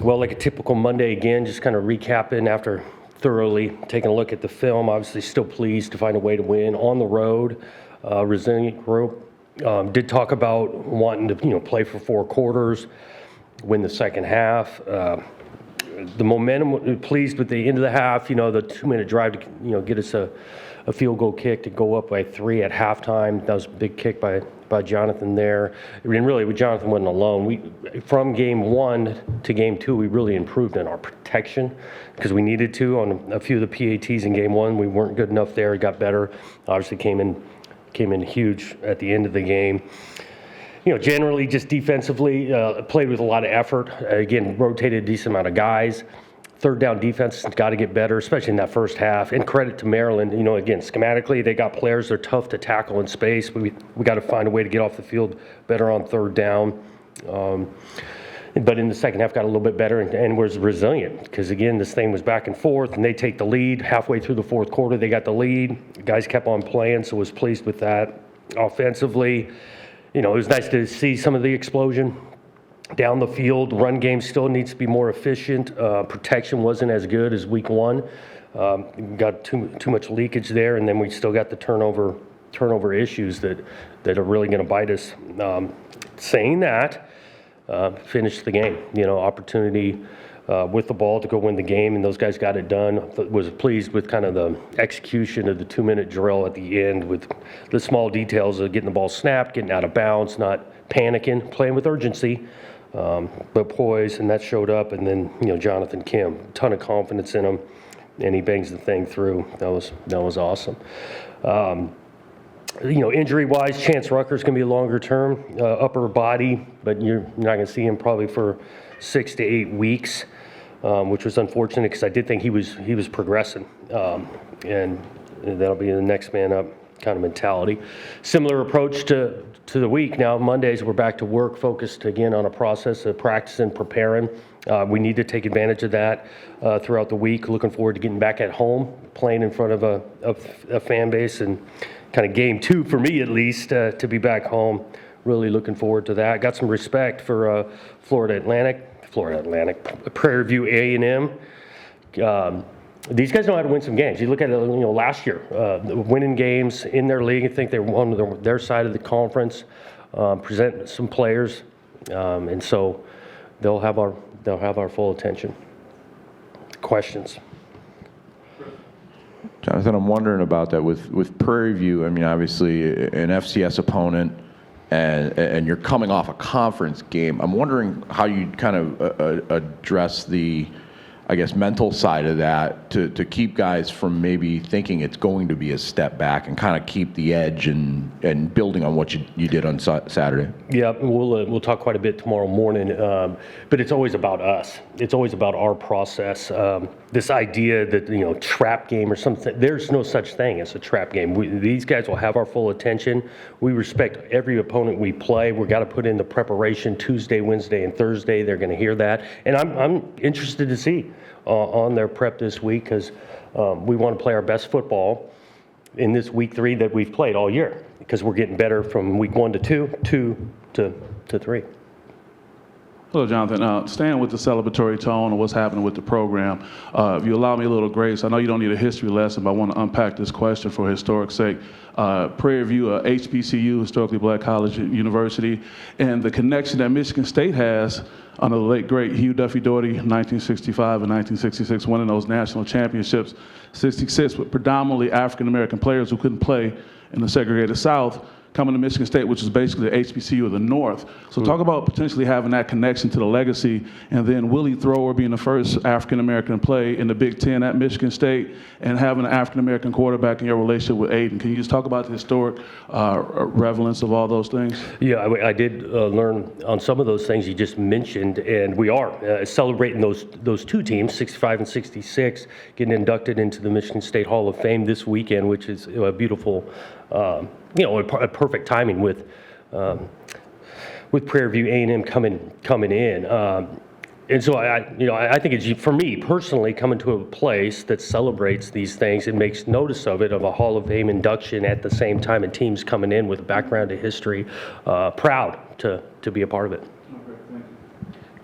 Well, like a typical Monday again, just kind of recapping after thoroughly taking a look at the film. Obviously, still pleased to find a way to win on the road. Resilient group. Did talk about wanting to play for 4 quarters, win the second half. The momentum, pleased with the end of the half. The 2-minute drive to get us a field goal kick to go up by 3 at halftime. That was a big kick by Jonathan there. And really, Jonathan wasn't alone. From game 1 to game 2, we really improved in our protection because we needed to on a few of the PATs in game 1. We weren't good enough there. It got better. Obviously, came in huge at the end of the game. Generally just defensively, played with a lot of effort. Again, rotated a decent amount of guys. Third down defense has got to get better, especially in that first half. And credit to Maryland. Again, schematically, they got players. They're tough to tackle in space. We got to find a way to get off the field better on third down. But in the second half, got a little bit better and was resilient because, again, this thing was back and forth, and they take the lead. Halfway through the fourth quarter, they got the lead. The guys kept on playing, so was pleased with that. Offensively, it was nice to see some of the explosion down the field. Run game still needs to be more efficient. Protection wasn't as good as week 1. Got too much leakage there, and then we still got the turnover issues that are really going to bite us. Saying that, finished the game. Opportunity with the ball to go win the game, and those guys got it done. Was pleased with kind of the execution of the 2-minute drill at the end with the small details of getting the ball snapped, getting out of bounds, not panicking, playing with urgency, but poise, and that showed up. And then, Jonathan Kim, ton of confidence in him, and he bangs the thing through. That was awesome. Injury-wise, Chance Rucker's going to be a longer term, upper body, but you're not going to see him probably for 6 to 8 weeks, which was unfortunate because I did think he was progressing, and that'll be the next man up kind of mentality. Similar approach to the week. Now Mondays we're back to work, focused again on a process of practicing, preparing. We need to take advantage of that throughout the week. Looking forward to getting back at home, playing in front of a fan base, and kind of game 2 for me at least to be back home. Really looking forward to that. Got some respect for Florida Atlantic, Prairie View A&M. These guys know how to win some games. You look at it, last year, winning games in their league. I think they won their side of the conference, present some players, and so they'll have our full attention. Questions? Jonathan, I'm wondering about that with Prairie View. I mean, obviously an FCS opponent, and you're coming off a conference game. I'm wondering how you kind of address the, I guess, mental side of that to keep guys from maybe thinking it's going to be a step back and kind of keep the edge and building on what you did on Saturday. Yeah, we'll talk quite a bit tomorrow morning, but it's always about us. It's always about our process. This idea that, trap game or something, there's no such thing as a trap game. These guys will have our full attention. We respect every opponent we play. We've got to put in the preparation Tuesday, Wednesday, and Thursday. They're going to hear that. And I'm interested to see on their prep this week because we want to play our best football in this week 3 that we've played all year because we're getting better from week 1 to 2 to 3. Hello, Jonathan. Staying with the celebratory tone of what's happening with the program, if you allow me a little grace, I know you don't need a history lesson, but I want to unpack this question for historic sake. Prairie View, HBCU, historically black college university, and the connection that Michigan State has under the late, great Hugh Duffy Doherty, 1965 and 1966, winning those national championships, 66 with predominantly African-American players who couldn't play in the segregated South, coming to Michigan State, which is basically the HBCU of the North. So talk about potentially having that connection to the legacy, and then Willie Thrower being the first African-American to play in the Big Ten at Michigan State, and having an African-American quarterback in your relationship with Aiden. Can you just talk about the historic relevance of all those things? Yeah, I did learn on some of those things you just mentioned, and we are celebrating those 2 teams, 65 and 66, getting inducted into the Michigan State Hall of Fame this weekend, which is a beautiful a perfect timing with Prairie View A&M coming in. And so I think it's, for me personally, coming to a place that celebrates these things and makes notice of it, of a Hall of Fame induction at the same time, and teams coming in with a background to history, proud to be a part of it.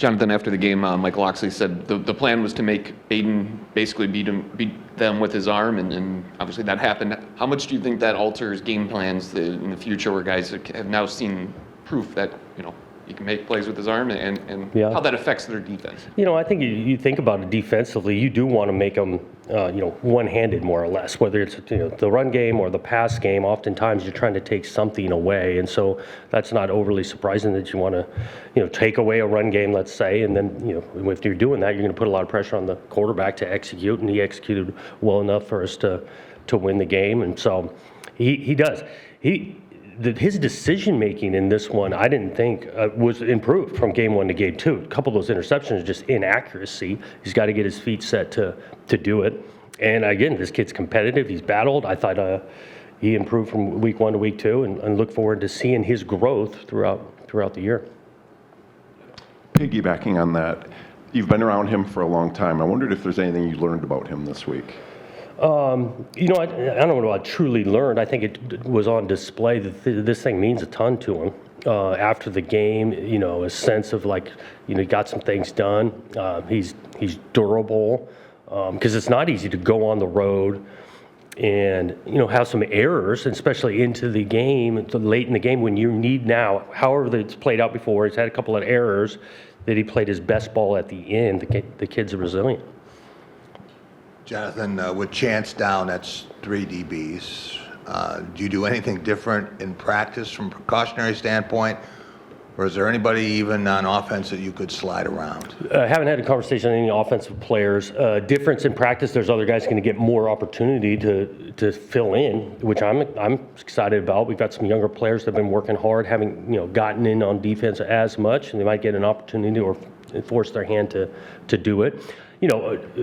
Jonathan, after the game, Mike Loxley said the plan was to make Aiden basically beat them with his arm, and obviously that happened. How much do you think that alters game plans in the future, where guys have now seen proof that he can make plays with his arm, and how that affects their defense? I think you think about it defensively, you do want to make them, one-handed more or less, whether it's the run game or the pass game. Oftentimes you're trying to take something away, and so that's not overly surprising that you want to, take away a run game, let's say, and then if you're doing that, you're going to put a lot of pressure on the quarterback to execute, and he executed well enough for us to win the game, and so he does. His decision-making in this one, I didn't think was improved from game 1 to game 2. A couple of those interceptions, just inaccuracy. He's got to get his feet set to do it. And again, this kid's competitive. He's battled. I thought he improved from week 1 to week 2, and look forward to seeing his growth throughout the year. Piggybacking on that, you've been around him for a long time. I wondered if there's anything you learned about him this week. I don't know what I truly learned. I think it was on display that this thing means a ton to him. After the game, a sense of he got some things done. He's durable, because it's not easy to go on the road and have some errors, especially into the game, late in the game when you need now. However, it's played out before. He's had a couple of errors that he played his best ball at the end. The kid's resilient. Jonathan, with Chance down, that's 3 DBs. Do you do anything different in practice from a precautionary standpoint? Or is there anybody even on offense that you could slide around? I haven't had a conversation on any offensive players. Difference in practice, there's other guys going to get more opportunity to fill in, which I'm excited about. We've got some younger players that have been working hard, haven't gotten in on defense as much, and they might get an opportunity or force their hand to do it.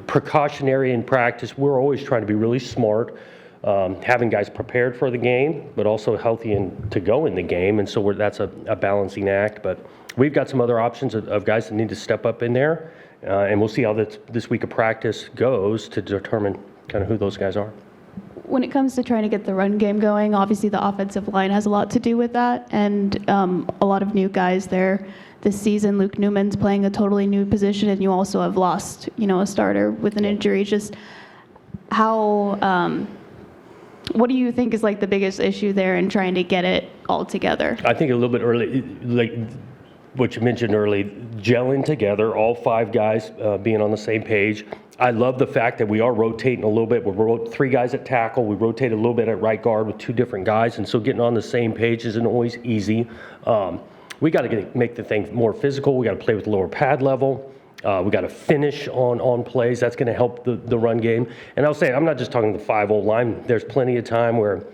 Precautionary in practice, we're always trying to be really smart, having guys prepared for the game, but also healthy and to go in the game. And so that's a balancing act. But we've got some other options of guys that need to step up in there. And we'll see how this week of practice goes to determine kind of who those guys are. When it comes to trying to get the run game going, obviously the offensive line has a lot to do with that, and a lot of new guys there this season. Luke Newman's playing a totally new position, and you also have lost, a starter with an injury. Just how, what do you think is the biggest issue there in trying to get it all together? I think a little bit early, like what you mentioned early, gelling together, all 5 guys being on the same page. I love the fact that we are rotating a little bit. We wrote 3 guys at tackle. We rotated a little bit at right guard with 2 different guys, and so getting on the same page isn't always easy. We got to make the thing more physical. We got to play with lower pad level. We got to finish on plays. That's going to help the run game. And I'll say, I'm not just talking the 5 old line. There's plenty of time where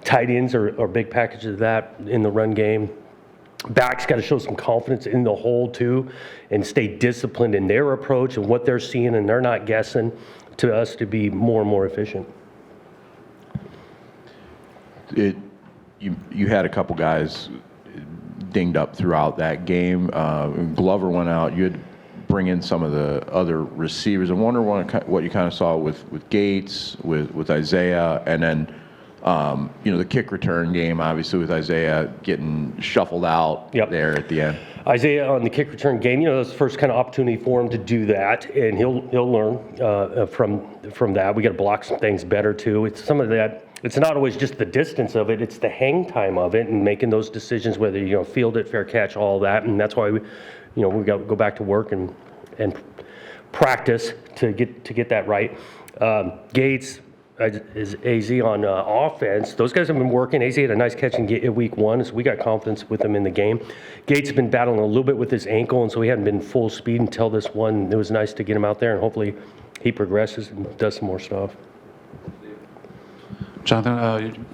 tight ends are big packages of that in the run game. Backs got to show some confidence in the hole too, and stay disciplined in their approach and what they're seeing, and they're not guessing, to us to be more and more efficient. You had a couple guys dinged up throughout that game. Glover went out. You had to bring in some of the other receivers. I wonder what you kind of saw with Gates, with Isaiah, and then the kick return game, obviously, with Isaiah getting shuffled out there at the end. Isaiah on the kick return game, that's the first kind of opportunity for him to do that, and he'll learn from that. We got to block some things better too. It's some of that. It's not always just the distance of it; it's the hang time of it, and making those decisions whether field it, fair catch, all that, and that's why we got to go back to work and practice to get that right. Gates is AZ on offense. Those guys have been working. AZ had a nice catch in week 1, so we got confidence with him in the game. Gates has been battling a little bit with his ankle, and so he hadn't been full speed until this one. It was nice to get him out there, and hopefully he progresses and does some more stuff. Jonathan,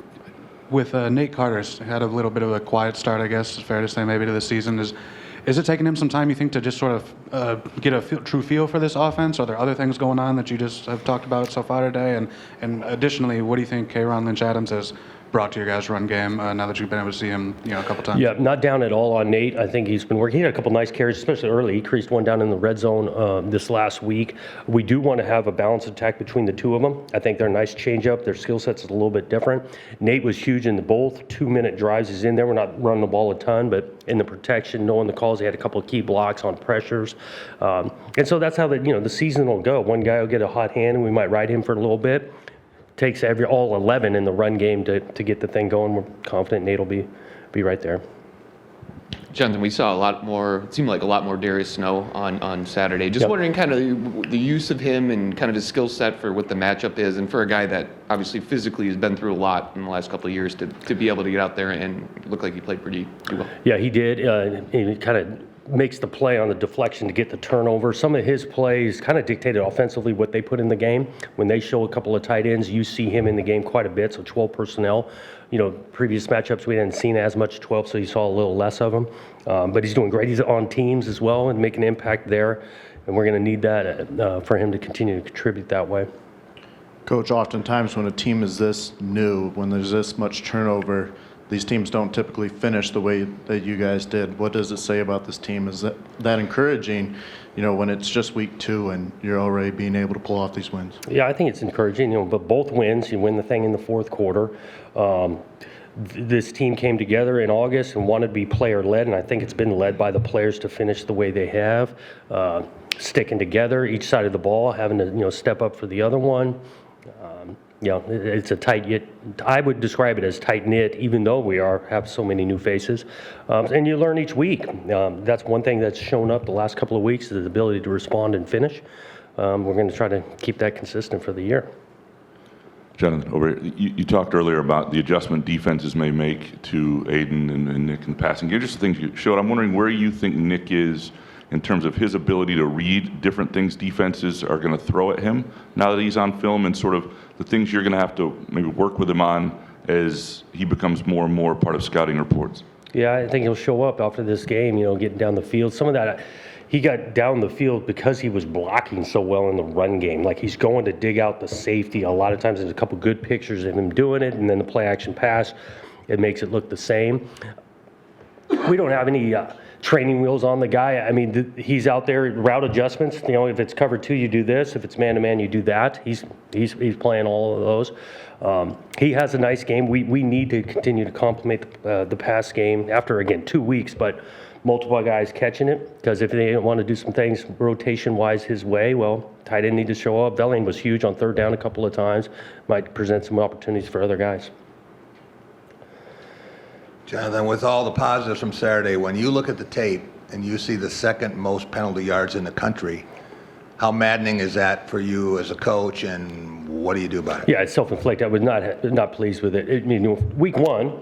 with Nate Carter's had a little bit of a quiet start, I guess, it's fair to say, maybe to the season. Is it taking him some time, you think, to just sort of get a true feel for this offense? Are there other things going on that you just have talked about so far today? And additionally, what do you think K'Ron Lynch-Adams has brought to your guys' run game now that you've been able to see him, a couple times? Yeah, not down at all on Nate. I think he's been working. He had a couple nice carries, especially early. He creased one down in the red zone this last week. We do want to have a balanced attack between the two of them. I think they're a nice change-up. Their skill sets is a little bit different. Nate was huge in the both 2-minute drives. He's in there. We're not running the ball a ton, but in the protection, knowing the calls, he had a couple of key blocks on pressures. And so that's how the season will go. One guy will get a hot hand, and we might ride him for a little bit. Takes all 11 in the run game to get the thing going. We're confident Nate will be right there. Jonathan, we saw it seemed like a lot more Darius Snow on Saturday. Just wondering kind of the use of him and kind of his skill set for what the matchup is, and for a guy that obviously physically has been through a lot in the last couple of years to be able to get out there and look like he played pretty well. Yeah, he did. He kind of makes the play on the deflection to get the turnover. Some of his plays kind of dictated offensively what they put in the game. When they show a couple of tight ends, you see him in the game quite a bit, so 12 personnel. Previous matchups we hadn't seen as much 12, so you saw a little less of him. But he's doing great. He's on teams as well and making an impact there, and we're going to need that for him to continue to contribute that way. Coach, oftentimes when a team is this new, when there's this much turnover, these teams don't typically finish the way that you guys did. What does it say about this team? Is that encouraging, when it's just week 2 and you're already being able to pull off these wins? Yeah, I think it's encouraging. But both wins, you win the thing in the fourth quarter. This team came together in August and wanted to be player-led, and I think it's been led by the players to finish the way they have, sticking together, each side of the ball, having to step up for the other one. It's a tight-knit. I would describe it as tight-knit, even though we have so many new faces. And you learn each week. That's one thing that's shown up the last couple of weeks, is the ability to respond and finish. We're going to try to keep that consistent for the year. Jonathan, you talked earlier about the adjustment defenses may make to Aiden and Nick in the passing game. Just the things you showed. I'm wondering where you think Nick is in terms of his ability to read different things defenses are going to throw at him now that he's on film, and sort of the things you're going to have to maybe work with him on as he becomes more and more part of scouting reports. Yeah, I think he'll show up after this game, getting down the field. Some of that, he got down the field because he was blocking so well in the run game. Like, he's going to dig out the safety. A lot of times there's a couple good pictures of him doing it, and then the play action pass, it makes it look the same. We don't have any training wheels on the guy. I mean, he's out there, route adjustments. If it's cover 2, you do this. If it's man-to-man, you do that. He's playing all of those. He has a nice game. We need to continue to complement the pass game after, again, 2 weeks, but multiple guys catching it, because if they want to do some things rotation-wise his way, well, tight end need to show up. Velling was huge on third down a couple of times. Might present some opportunities for other guys. Jonathan, with all the positives from Saturday, when you look at the tape and you see the second most penalty yards in the country, how maddening is that for you as a coach, and what do you do about it? Yeah, it's self-inflicted. I was not pleased with it. I mean, week 1,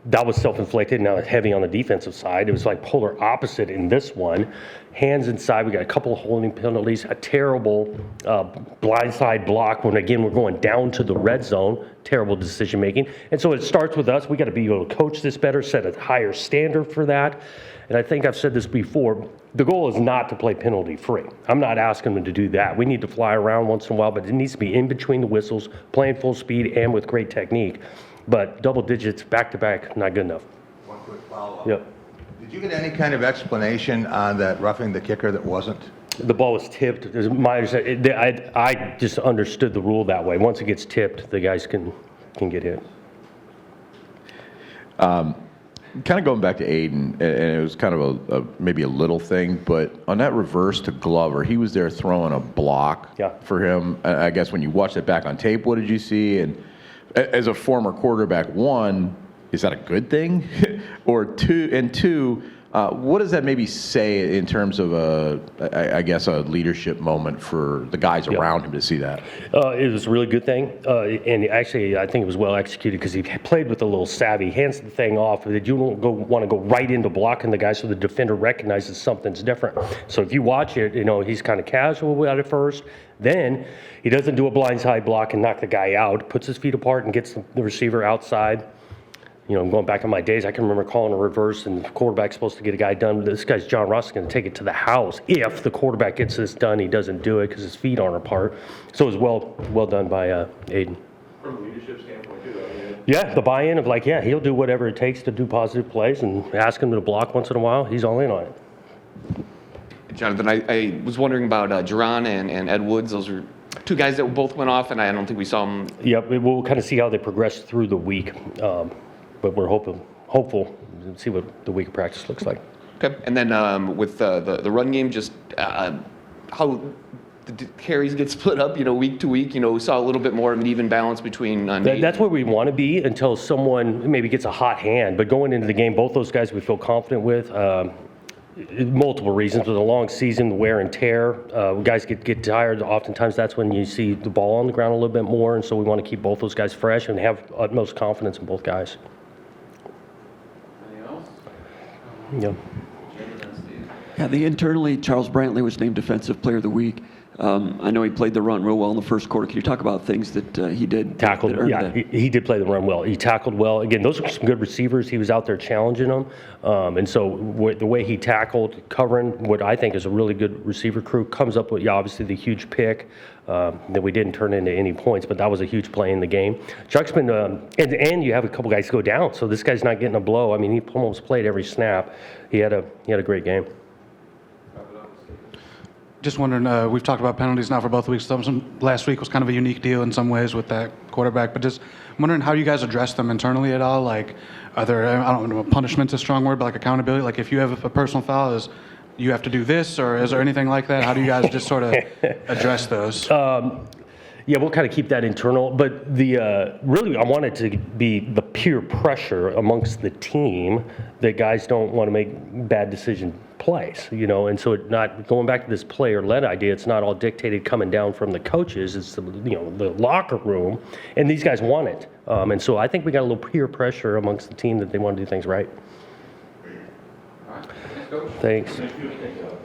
that was self-inflicted. Now it's heavy on the defensive side. It was like polar opposite in this one. Hands inside. We got a couple of holding penalties. A terrible blindside block when, again, we're going down to the red zone. Terrible decision making. And so it starts with us. We got to be able to coach this better, set a higher standard for that. And I think I've said this before. The goal is not to play penalty free. I'm not asking them to do that. We need to fly around once in a while, but it needs to be in between the whistles, playing full speed and with great technique. But double digits back-to-back, not good enough. One quick follow-up. Yep. Did you get any kind of explanation on that roughing the kicker that wasn't? The ball was tipped. I just understood the rule that way. Once it gets tipped, the guys can get hit. Kind of going back to Aiden, and it was kind of maybe a little thing, but on that reverse to Glover, he was there throwing a block for him. I guess when you watched it back on tape, what did you see? And as a former quarterback, 1, is that a good thing? Or 2, what does that maybe say in terms of a leadership moment for the guys around him to see that? It was a really good thing. And actually, I think it was well executed because he played with a little savvy, hands the thing off, that you don't want to go right into blocking the guy so the defender recognizes something's different. So if you watch it, he's kind of casual at it first. Then he doesn't do a blindside block and knock the guy out, puts his feet apart and gets the receiver outside. Going back in my days, I can remember calling a reverse and the quarterback's supposed to get a guy done. This guy's John Ross is going to take it to the house. If the quarterback gets this done, he doesn't do it because his feet aren't apart. So it was well done by Aiden. From a leadership standpoint, too, I mean, Yeah, the buy-in of like, yeah, he'll do whatever it takes to do positive plays, and ask him to block once in a while, he's all in on it. Jonathan, I was wondering about Jerron and Ed Woods. Those are two guys that both went off, and I don't think we saw them. Yep, we'll kind of see how they progress through the week, but we're hopeful to see what the week of practice looks like. Okay. And then with the run game, just how the carries get split up, week to week. We saw a little bit more of an even balance between. That's where we want to be until someone maybe gets a hot hand. But going into the game, both those guys we feel confident with. Multiple reasons. With a long season, the wear and tear, guys get tired. Oftentimes, that's when you see the ball on the ground a little bit more, and so we want to keep both those guys fresh and have utmost confidence in both guys. Anything else? Yeah. Yeah, internally, Charles Brantley was named Defensive Player of the Week. I know he played the run real well in the first quarter. Can you talk about things that he did? Tackled, that earned yeah, that? he did play the run well. He tackled well. Again, those are some good receivers. He was out there challenging them. And so the way he tackled, covering what I think is a really good receiver crew, comes up with, obviously the huge pick that we didn't turn into any points, but that was a huge play in the game. Chuck's been, and you have a couple guys go down, so this guy's not getting a blow. I mean, he almost played every snap. He had a great game. Just wondering, we've talked about penalties now for both weeks. Last week was kind of a unique deal in some ways with that quarterback, but just wondering how you guys address them internally at all. Like, are there, I don't know, punishment's a strong word, but like accountability? Like, if you have a personal foul, you have to do this, or is there anything like that? How do you guys just sort of address those? Yeah, we'll kind of keep that internal, but really I want it to be the peer pressure amongst the team that guys don't want to make bad decision plays, and so it not going back to this player-led idea. It's not all dictated coming down from the coaches. It's the locker room, and these guys want it, and so I think we got a little peer pressure amongst the team that they want to do things right. all right. Thanks, Coach. Thanks. Thank you.